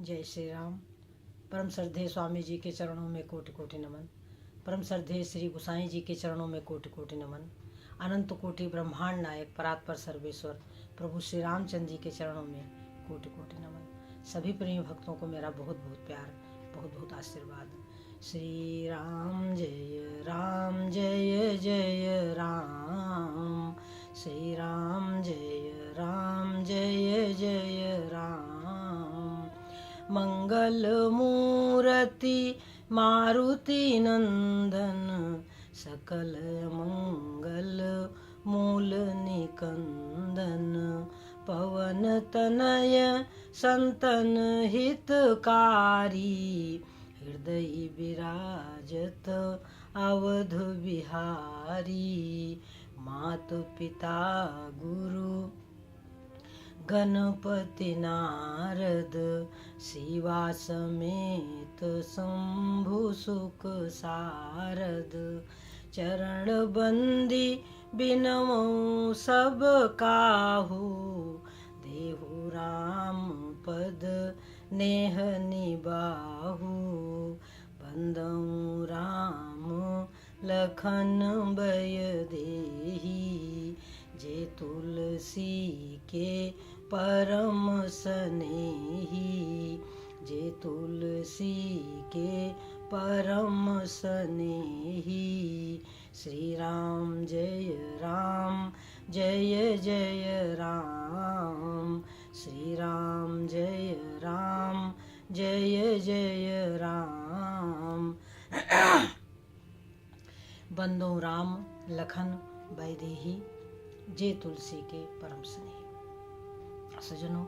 जय श्री राम। परम श्रद्धेय स्वामी जी के चरणों में कोटि कोटि नमन। परम श्रद्धेय श्री गोसाई जी के चरणों में कोटि कोटि नमन। अनंत कोटि ब्रह्मांड नायक परात्पर सर्वेश्वर प्रभु श्री रामचंद्र जी के चरणों में कोटि कोटि नमन। सभी प्रेमी भक्तों को मेरा बहुत बहुत प्यार, बहुत बहुत आशीर्वाद। श्री राम जय जय राम। श्री राम जय जय राम। मंगल मूर्ति मारुति नंदन, सकल मंगल मूल निकंदन। पवन तनय संतन हितकारी, हृदय विराजत अवध बिहारी। मात पिता गुरु गणपति नारद, शिवा समेत शंभु सुख सारद। चरण बंदी बिनमो सब काहू, देहु राम पद नेह निबाहु। बंदऊ राम लखन बय देही, जे तुलसी के परम सनेही। जे तुलसी के परम सनेही। श्री राम जय जय राम। श्री राम जय जय राम। बंदो राम लखन बैदेही, जे तुलसी के परम स्नेही। सज्जनों,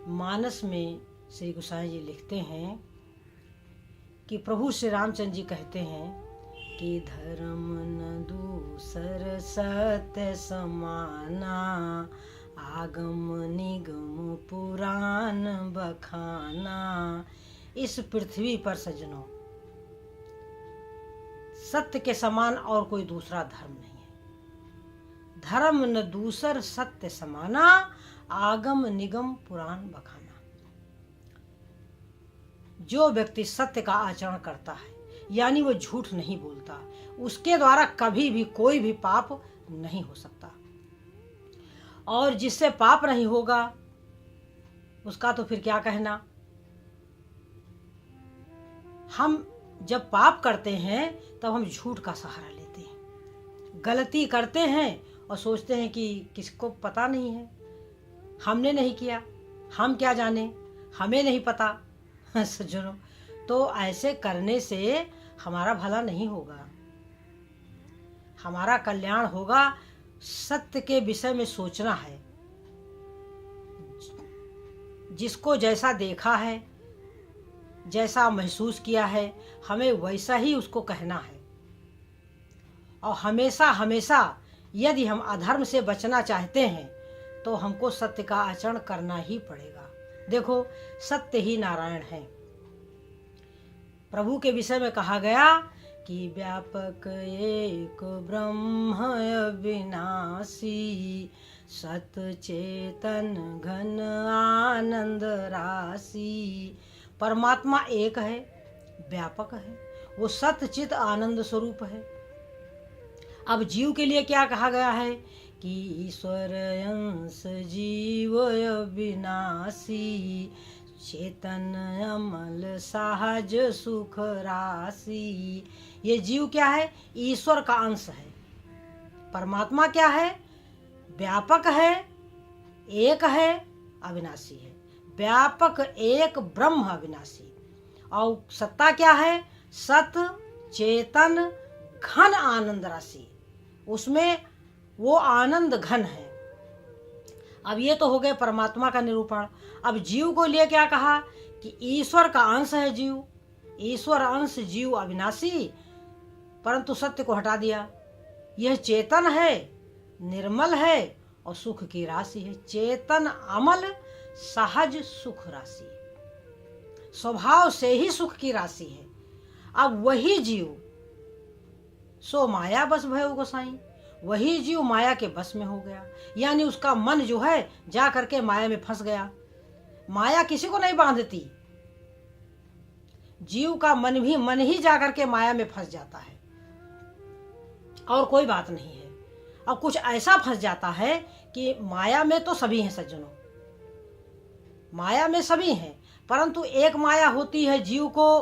मानस में श्री गोसाई जी लिखते हैं कि प्रभु श्री रामचंद्र जी कहते हैं कि धर्म न दूसर सत्य समाना, आगम निगम पुराण बखाना। इस पृथ्वी पर सज्जनों सत्य के समान और कोई दूसरा धर्म नहीं है। धर्म न दूसर सत्य समाना, आगम निगम पुराण बखाना। जो व्यक्ति सत्य का आचरण करता है, यानी वो झूठ नहीं बोलता, उसके द्वारा कभी भी कोई भी पाप नहीं हो सकता। और जिससे पाप नहीं होगा उसका तो फिर क्या कहना। हम जब पाप करते हैं तब हम झूठ का सहारा लेते हैं, गलती करते हैं और सोचते हैं कि किसको पता नहीं है, हमने नहीं किया, हम क्या जाने, हमें नहीं पता। सज्जनों, तो ऐसे करने से हमारा भला नहीं होगा, हमारा कल्याण होगा। सत्य के विषय में सोचना है। जिसको जैसा देखा है, जैसा महसूस किया है, हमें वैसा ही उसको कहना है। और हमेशा हमेशा यदि हम अधर्म से बचना चाहते हैं तो हमको सत्य का आचरण करना ही पड़ेगा। देखो, सत्य ही नारायण है। प्रभु के विषय में कहा गया कि व्यापक एक ब्रह्म अविनाशी, सत चेतन घन आनंद राशि। परमात्मा एक है, व्यापक है, वो सत चित आनंद स्वरूप है। अब जीव के लिए क्या कहा गया है कि ईश्वर अंश जीव अविनाशी, चेतन अमल सहज सुख राशि। ये जीव क्या है? ईश्वर का अंश है। परमात्मा क्या है? व्यापक है, एक है, अविनाशी है। व्यापक एक ब्रह्म अविनाशी। और सत्ता क्या है? सत चेतन घन आनंद राशि, उसमें वो आनंद घन है। अब ये तो हो गए परमात्मा का निरूपण। अब जीव को लिए क्या कहा कि ईश्वर का अंश है जीव, ईश्वर अंश जीव अविनाशी, परंतु सत्य को हटा दिया। यह चेतन है, निर्मल है और सुख की राशि है। चेतन अमल सहज सुख राशि, स्वभाव से ही सुख की राशि है। अब वही जीव सो माया बस भयो गोसाई, वही जीव माया के बस में हो गया, यानी उसका मन जो है जा करके माया में फंस गया। माया किसी को नहीं बांधती, जीव का मन ही जाकर के माया में फंस जाता है, और कोई बात नहीं है। अब कुछ ऐसा फंस जाता है कि माया में तो सभी हैं सज्जनों, माया में सभी हैं, परंतु एक माया होती है जीव को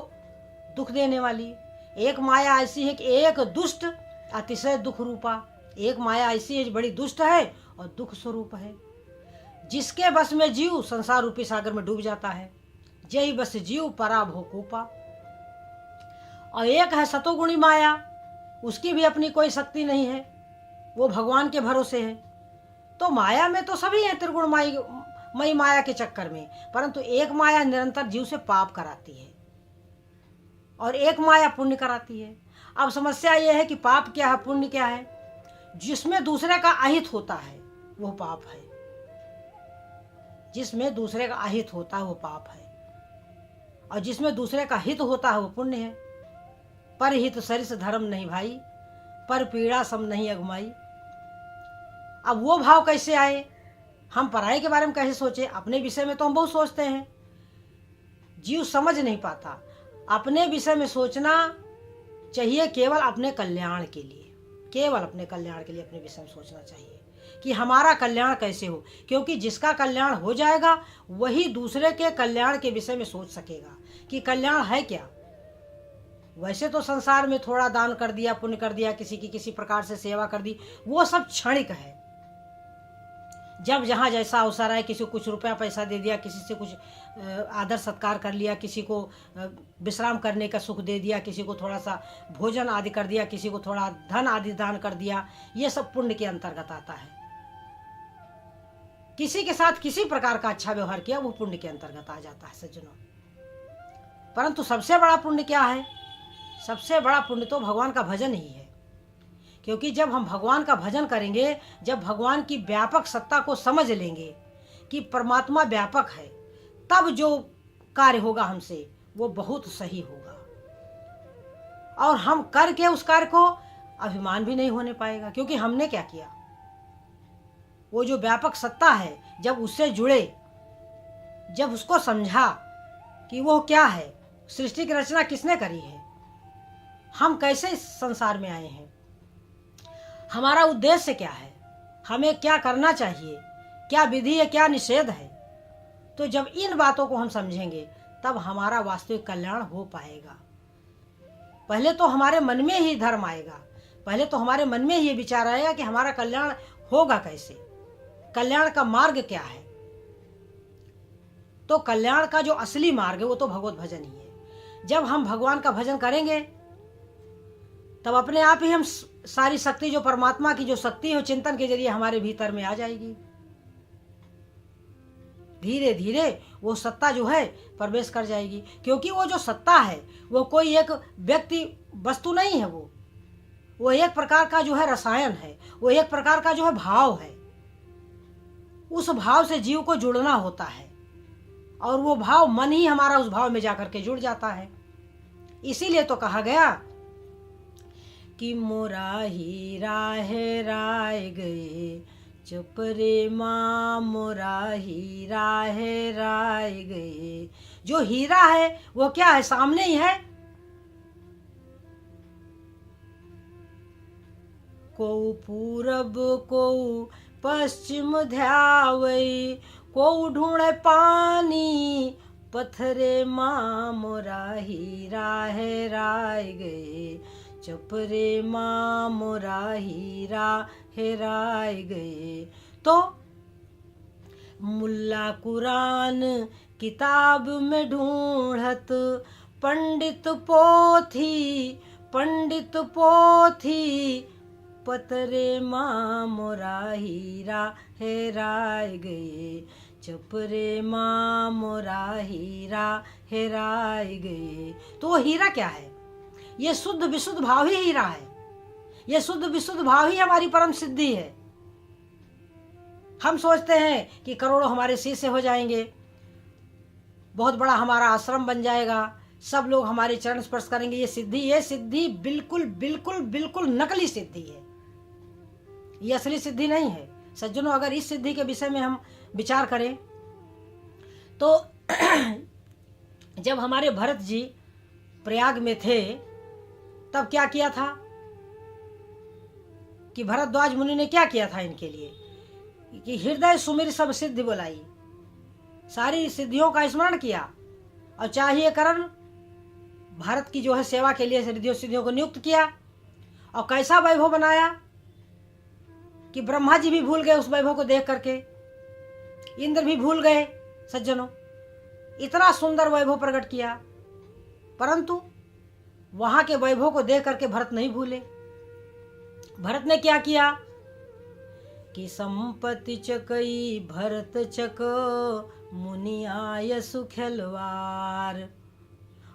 दुख देने वाली। एक माया ऐसी है कि एक दुष्ट अतिशय दुख रूपा, एक माया ऐसी है जो बड़ी दुष्ट है और दुख स्वरूप है। जिसके बस में जीव संसार रूपी सागर में डूब जाता है, जय बस जीव परा भो कूपा। और एक है सतोगुणी माया, उसकी भी अपनी कोई शक्ति नहीं है, वो भगवान के भरोसे है। तो माया में तो सभी हैं त्रिगुण मई माया के चक्कर में, परंतु एक माया निरंतर जीव से पाप कराती है और एक माया पुण्य कराती है। अब समस्या यह है कि पाप क्या है, पुण्य क्या है। जिसमें दूसरे का अहित होता है वो पाप है, जिसमें दूसरे का अहित होता है वो पाप है, और जिसमें दूसरे का हित होता है वो पुण्य है। पर हित सरिस धर्म नहीं भाई, पर पीड़ा सम नहीं अगुमाई। अब वो भाव कैसे आए, हम पराये के बारे में कैसे सोचे, अपने विषय में तो हम बहुत सोचते हैं, जीव समझ नहीं पाता। अपने विषय में सोचना चाहिए केवल अपने कल्याण के लिए, केवल अपने कल्याण के लिए अपने विषय में सोचना चाहिए कि हमारा कल्याण कैसे हो, क्योंकि जिसका कल्याण हो जाएगा वही दूसरे के कल्याण के विषय में सोच सकेगा कि कल्याण है क्या। वैसे तो संसार में थोड़ा दान कर दिया, पुण्य कर दिया, किसी की किसी प्रकार से सेवा कर दी, वो सब क्षणिक है। जब जहाँ जैसा अवसर आए, किसी को कुछ रुपया पैसा दे दिया, किसी से कुछ आदर सत्कार कर लिया, किसी को विश्राम करने का सुख दे दिया, किसी को थोड़ा सा भोजन आदि कर दिया, किसी को थोड़ा धन आदि दान कर दिया, ये सब पुण्य के अंतर्गत आता है। किसी के साथ किसी प्रकार का अच्छा व्यवहार किया वो पुण्य के अंतर्गत आ जाता है सज्जनों। परंतु सबसे बड़ा पुण्य क्या है, सबसे बड़ा पुण्य तो भगवान का भजन ही है। क्योंकि जब हम भगवान का भजन करेंगे, जब भगवान की व्यापक सत्ता को समझ लेंगे कि परमात्मा व्यापक है, तब जो कार्य होगा हमसे वो बहुत सही होगा, और हम करके उस कार्य को अभिमान भी नहीं होने पाएगा, क्योंकि हमने क्या किया। वो जो व्यापक सत्ता है, जब उससे जुड़े, जब उसको समझा कि वो क्या है, सृष्टि की रचना किसने करी है, हम कैसे इस संसार में आए हैं, हमारा उद्देश्य क्या है, हमें क्या करना चाहिए, क्या विधि है, क्या निषेध है, तो जब इन बातों को हम समझेंगे तब हमारा वास्तविक कल्याण हो पाएगा। पहले तो हमारे मन में ही धर्म आएगा, पहले तो हमारे मन में ही विचार आएगा कि हमारा कल्याण होगा कैसे, कल्याण का मार्ग क्या है। तो कल्याण का जो असली मार्ग है वो तो भगवत भजन ही है। जब हम भगवान का भजन करेंगे तब अपने आप ही हम सारी शक्ति, जो परमात्मा की जो शक्ति है, चिंतन के जरिए हमारे भीतर में आ जाएगी। धीरे धीरे वो सत्ता जो है प्रवेश कर जाएगी, क्योंकि वो जो सत्ता है वो कोई एक व्यक्ति वस्तु नहीं है, वो एक प्रकार का जो है रसायन है, वो एक प्रकार का जो है भाव है। उस भाव से जीव को जुड़ना होता है, और वो भाव मन ही हमारा उस भाव में जाकर के जुड़ जाता है। इसीलिए तो कहा गया कि मोरा हीरा है राय गए, चुप रे माँ मोरा हीरा है राय गए। जो हीरा है वो क्या है, सामने ही है। को पूरब को पश्चिम ध्यावई, को ढूंढे पानी पत्थरे माँ मोरा हीरा है राय गए, चुप रे माँ मोरा हीरा हेराय गए। तो मुल्ला कुरान किताब में ढूंढत, पंडित पोथी पतरे माँ मोरा हीरा हेराय गए, चुप रे माँ मोरा हीरा हेराय गए। तो हीरा क्या है, ये शुद्ध विशुद्ध भाव ही हीरा है, ये शुद्ध विशुद्ध भाव ही हमारी परम सिद्धि है। हम सोचते हैं कि करोड़ों हमारे शिष्य हो जाएंगे, बहुत बड़ा हमारा आश्रम बन जाएगा, सब लोग हमारे चरण स्पर्श करेंगे। ये सिद्धि बिल्कुल बिल्कुल बिल्कुल नकली सिद्धि है, ये असली सिद्धि नहीं है सज्जनों। अगर इस सिद्धि के विषय में हम विचार करें तो जब हमारे भरत जी प्रयाग में थे तब क्या किया था कि भरद्वाज मुनि ने क्या किया था इनके लिए कि हृदय सुमिर सब सिद्धि बुलाई, सारी सिद्धियों का स्मरण किया और चाहिए करण भारत की जो है सेवा के लिए रिद्धियों सिद्धियों को नियुक्त किया। और कैसा वैभव बनाया कि ब्रह्मा जी भी भूल गए उस वैभव को देख करके, इंद्र भी भूल गए। सज्जनों, इतना सुंदर वैभव प्रकट किया, परंतु वहां के वैभव को देख करके भरत नहीं भूले। भरत ने क्या किया कि संपत्ति चकई भरत चक मुनि आय सुखेलवार,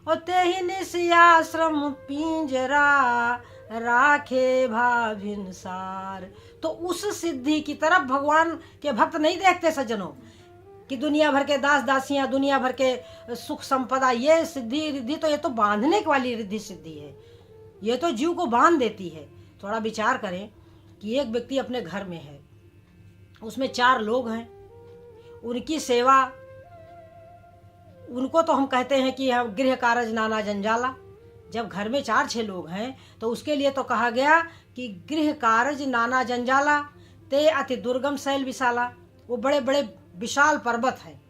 और तेहि निसि आश्रम पिंजरा राखे भाभिनसार। तो उस सिद्धि की तरफ भगवान के भक्त नहीं देखते सज्जनों कि दुनिया भर के दास दासियां, दुनिया भर के सुख संपदा, ये सिद्धि रिद्धि तो ये तो बांधने वाली रिद्धि सिद्धि है, ये तो जीव को बांध देती है। थोड़ा विचार करें कि एक व्यक्ति अपने घर में है, उसमें 4 लोग हैं, उनकी सेवा, उनको तो हम कहते हैं कि हम गृह कारज नाना जंजाला। जब घर में 4-6 लोग हैं तो उसके लिए तो कहा गया कि गृह कारज नाना जंजाला ते अति दुर्गम शैल विशाला। वो बड़े बड़े विशाल पर्वत हैं,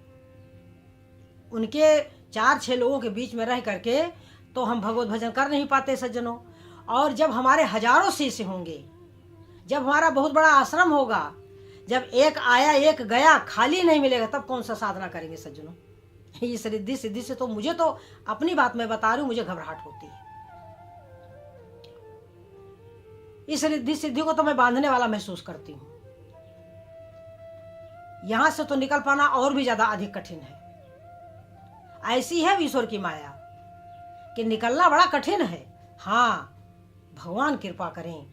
उनके 4-6 लोगों के बीच में रह करके तो हम भगवत भजन कर नहीं पाते सज्जनों। और जब हमारे हजारों शिष्य होंगे, जब हमारा बहुत बड़ा आश्रम होगा, जब एक आया एक गया खाली नहीं मिलेगा, तब कौन सा साधना करेंगे सज्जनों। इस रिद्धि सिद्धि से तो मुझे तो अपनी बात में बता रही हूं, मुझे घबराहट होती है। इस रिद्धि सिद्धि को तो मैं बांधने वाला महसूस करती हूं। यहां से तो निकल पाना और भी ज्यादा अधिक कठिन है। ऐसी है ईश्वर की माया कि निकलना बड़ा कठिन है। हाँ, भगवान कृपा करें,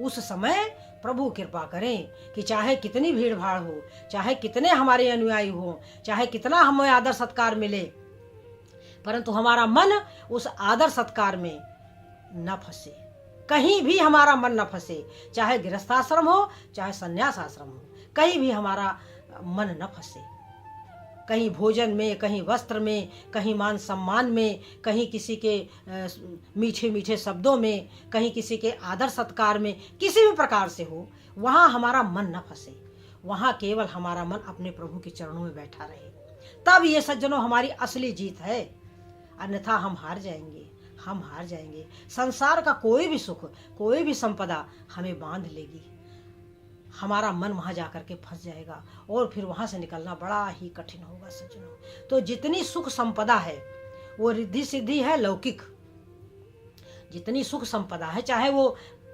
उस समय प्रभु कृपा करें कि चाहे कितनी भीड़ भाड़ हो, चाहे कितने हमारे अनुयायी हो, चाहे कितना हमें आदर सत्कार मिले, परंतु हमारा मन उस आदर सत्कार में न फंसे, कहीं भी हमारा मन न फंसे। चाहे गृहस्थाश्रम हो, चाहे संन्यास आश्रम हो, कहीं भी हमारा मन न फंसे। कहीं भोजन में, कहीं वस्त्र में, कहीं मान सम्मान में, कहीं किसी के मीठे मीठे शब्दों में, कहीं किसी के आदर सत्कार में, किसी भी प्रकार से हो, वहाँ हमारा मन न फंसे। वहाँ केवल हमारा मन अपने प्रभु के चरणों में बैठा रहे, तब ये सज्जनों हमारी असली जीत है। अन्यथा हम हार जाएंगे, हम हार जाएंगे। संसार का कोई भी सुख, कोई भी संपदा हमें बांध लेगी, हमारा मन वहां जाकर के फंस जाएगा और फिर वहां से निकलना बड़ा ही कठिन होगा सज्जनों। तो जितनी सुख संपदा है वो रिद्धि सिद्धि है लौकिक। जितनी सुख संपदा है, चाहे वो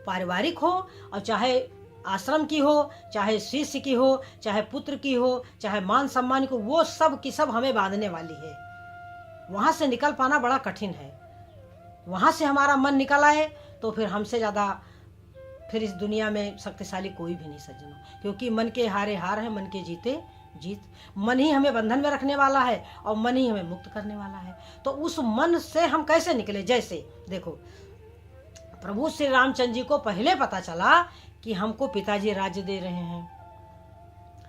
पारिवारिक हो और चाहे आश्रम की हो, चाहे शिष्य की हो, चाहे पुत्र की हो, चाहे मान सम्मान की हो, वो सब की सब हमें बांधने वाली है। वहां से निकल पाना बड़ा कठिन है। वहां से हमारा मन निकल आए तो फिर हमसे ज्यादा फिर इस दुनिया में शक्तिशाली कोई भी नहीं सज्जनों, क्योंकि मन के हारे हार है, मन के जीते जीत। मन ही हमें बंधन में रखने वाला है और मन ही हमें मुक्त करने वाला है। तो उस मन से हम कैसे निकले? जैसे देखो, प्रभु श्री रामचंद्र जी को पहले पता चला कि हमको पिताजी राज्य दे रहे हैं।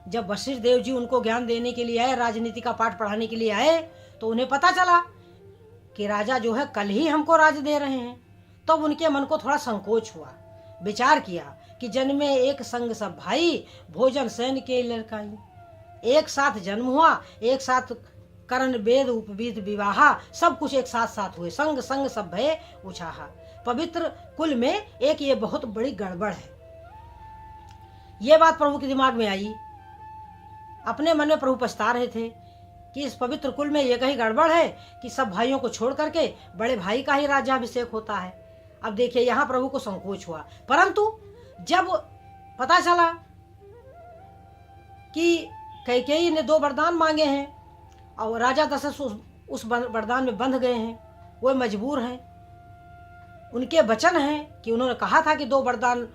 जब वशिष्ठ देव जी उनको ज्ञान देने के लिए आए, राजनीति का पाठ पढ़ाने के लिए आए, तो उन्हें पता चला कि राजा जो है कल ही हमको राज्य दे रहे हैं। तब तो उनके मन को थोड़ा संकोच हुआ, विचार किया कि जन्मे एक संग सब भाई, भोजन सैन के लड़काई। एक साथ जन्म हुआ, एक साथ करण वेद उपवीत विवाहा, सब कुछ एक साथ साथ हुए, संग संग सब भय उछाहा। पवित्र कुल में एक ये बहुत बड़ी गड़बड़ है। ये बात प्रभु के दिमाग में आई। अपने मन में प्रभु पछता रहे थे कि इस पवित्र कुल में ये कहीं गड़बड़ है कि सब भाइयों को छोड़ करके बड़े भाई का ही राज्याभिषेक होता है। अब देखिए, यहाँ प्रभु को संकोच हुआ, परंतु जब पता चला कि कैकेयी ने 2 वरदान मांगे हैं और राजा दशरथ उस वरदान में बंध गए हैं, वो मजबूर हैं, उनके वचन हैं कि उन्होंने कहा था कि 2 वरदान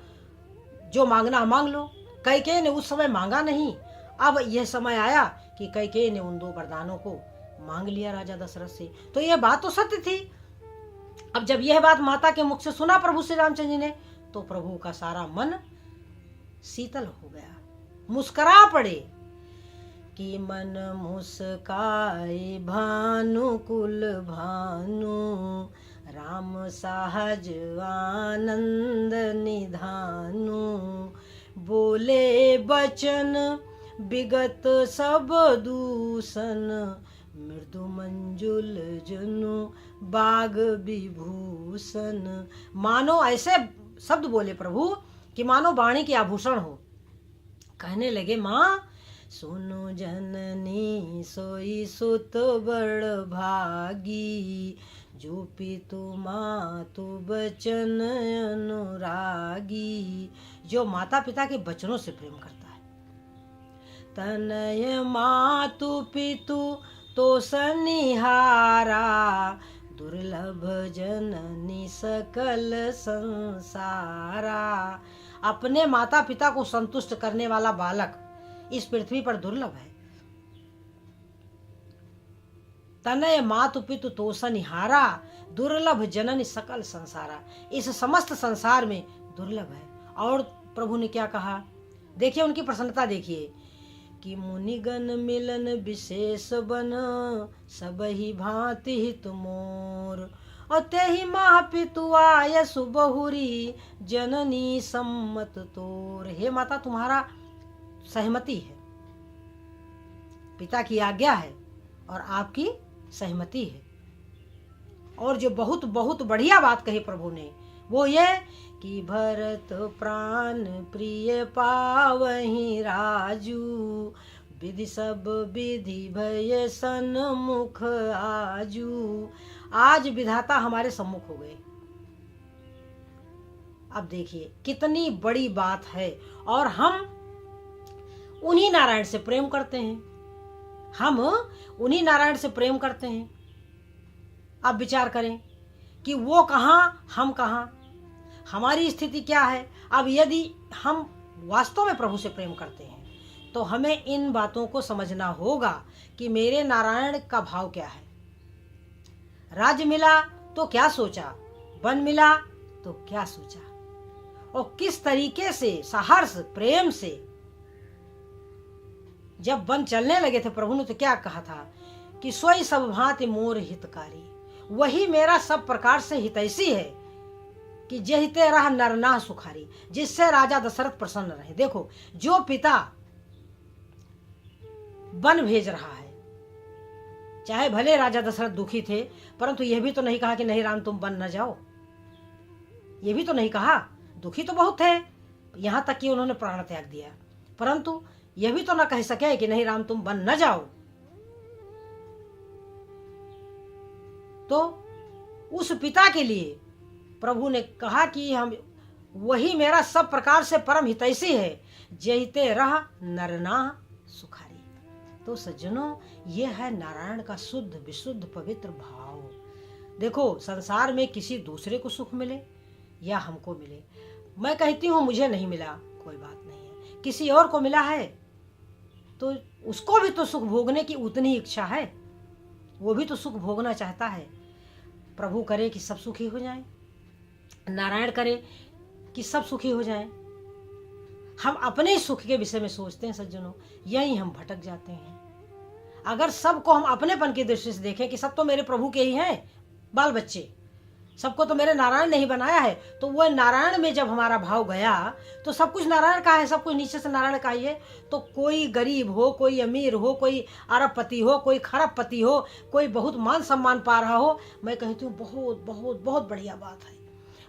जो मांगना मांग लो। कैकेयी ने उस समय मांगा नहीं। अब यह समय आया कि कैकेयी ने उन 2 वरदानों को मांग लिया राजा दशरथ से। तो यह बात तो सत्य थी। अब जब यह बात माता के मुख से सुना प्रभु श्री रामचंद्र जी ने, तो प्रभु का सारा मन शीतल हो गया, मुस्कुरा पड़े कि मन मुस्काए भानुकुल भानु, राम सहज आनंद निधानु। बोले बचन विगत सब दूषण, मृदु मंजुल जनु बाग विभूषण। मानो ऐसे शब्द बोले प्रभु कि मानो वाणी के आभूषण हो। कहने लगे माँ सुनो जननी सोई सुत बड़ भागी, जो पितु मातु बचन अनुरागी। जो माता पिता के बचनों से प्रेम करता है। तनय मातु पितु तो सनिहारा, दुर्लभ जननी सकल संसारा। अपने माता पिता को संतुष्ट करने वाला बालक इस पृथ्वी पर दुर्लभ है। तनय मातु पितु तोषनिहारा, दुर्लभ जननी सकल संसारा। इस समस्त संसार में दुर्लभ है। और प्रभु ने क्या कहा, देखिए उनकी प्रसन्नता देखिए कि मुनिगण मिलन विशेष बन, सब ही भांति हित मोर। और तेहि माह पितु आय सुबहुरी, जननी सम्मत तोर। हे माता तुम्हारा सहमति है, पिता की आज्ञा है और आपकी सहमति है। और जो बहुत बहुत बढ़िया बात कही प्रभु ने वो ये कि भरत प्राण प्रिय पावहि राजू, विधि सब विधि भय सन्मुख आजू। आज विधाता हमारे सम्मुख हो गए। अब देखिए कितनी बड़ी बात है। और हम उन्हीं नारायण से प्रेम करते हैं, हम उन्हीं नारायण से प्रेम करते हैं। अब विचार करें कि वो कहाँ हम कहाँ, हमारी स्थिति क्या है। अब यदि हम वास्तव में प्रभु से प्रेम करते हैं तो हमें इन बातों को समझना होगा कि मेरे नारायण का भाव क्या है। राज्य मिला तो क्या सोचा, वन मिला तो क्या सोचा, और किस तरीके से सहर्ष प्रेम से जब वन चलने लगे थे प्रभु ने तो क्या कहा था कि सोई सब भांति मोर हितकारी। वही मेरा सब प्रकार से हितैषी है कि जहिते रह नरनाह सुखारी, जिससे राजा दशरथ प्रसन्न रहे। देखो जो पिता वन भेज रहा है, चाहे भले राजा दशरथ दुखी थे, परंतु यह भी तो नहीं कहा कि नहीं राम तुम वन न जाओ। यह भी तो नहीं कहा, दुखी तो बहुत थे, यहां तक कि उन्होंने प्राण त्याग दिया, परंतु यह भी तो न कह सके कि नहीं राम तुम वन न जाओ। तो उस पिता के लिए प्रभु ने कहा कि हम वही मेरा सब प्रकार से परम हितैषी है, जहिते रह नरनाह सुखारी। तो सज्जनों ये है नारायण का शुद्ध विशुद्ध पवित्र भाव। देखो संसार में किसी दूसरे को सुख मिले या हमको मिले, मैं कहती हूँ मुझे नहीं मिला कोई बात नहीं है, किसी और को मिला है तो उसको भी तो सुख भोगने की उतनी इच्छा है, वो भी तो सुख भोगना चाहता है। प्रभु करे कि सब सुखी हो जाएं, नारायण करे कि सब सुखी हो जाएं। हम अपने ही सुख के विषय में सोचते हैं सज्जनों, यही हम भटक जाते हैं। अगर सबको हम अपनेपन की दृष्टि से देखें कि सब तो मेरे प्रभु के ही हैं, बाल बच्चे, सबको तो मेरे नारायण ने ही बनाया है, तो वो नारायण में जब हमारा भाव गया तो सब कुछ नारायण का है, सब कुछ नीचे से नारायण का ही है। तो कोई गरीब हो, कोई अमीर हो, कोई अरबपति हो, कोई खरबपति हो, कोई बहुत मान सम्मान पा रहा हो, मैं कहती हूँ बहुत बहुत बहुत बढ़िया बात है।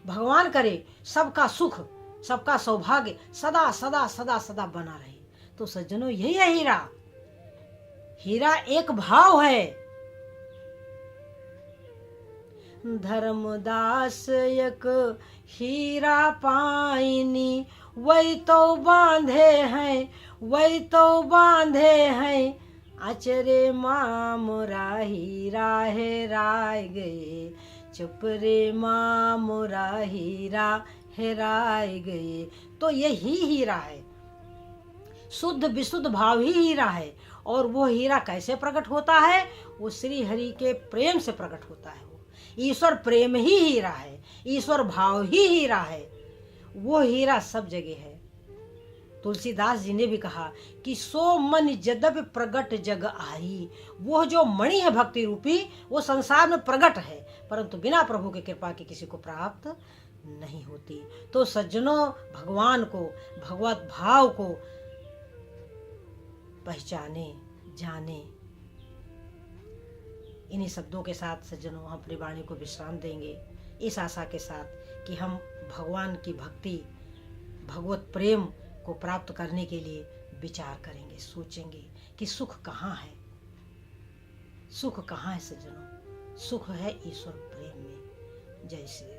भगवान करे सबका सुख सबका सौभाग्य सदा सदा सदा सदा बना रहे। तो सज्जनों यही है हीरा। हीरा एक भाव है। धर्मदास एक हीरा पाइनी, वही तो बांधे हैं, वही तो बांधे हैं, अचरे मामुरा हीरा हेराय गए, चुप रे मामुरा हीरा हेराय गए। तो यही हीरा है, शुद्ध विशुद्ध भाव ही हीरा है। और वो हीरा कैसे प्रकट होता है, वो श्री हरि के प्रेम से प्रकट होता है। ईश्वर प्रेम ही हीरा है, ईश्वर भाव ही हीरा है, वो हीरा सब जगह है। तुलसीदास जी ने भी कहा कि सो मन यद्यपि प्रगट जग आई, वो जो मणि है भक्ति रूपी वो संसार में प्रगट है, परंतु बिना प्रभु की कृपा के किसी को प्राप्त नहीं होती। तो सज्जनों, भगवान को, भगवत भाव को पहचाने, जाने। इन्हीं शब्दों के साथ सज्जनों हम अपनी वाणी को विश्राम देंगे, इस आशा के साथ कि हम भगवान की भक्ति, भगवत प्रेम को प्राप्त करने के लिए विचार करेंगे, सोचेंगे कि सुख कहाँ है। सुख कहाँ है सज्जनों? सुख है ईश्वर प्रेम में। जय श्री राम।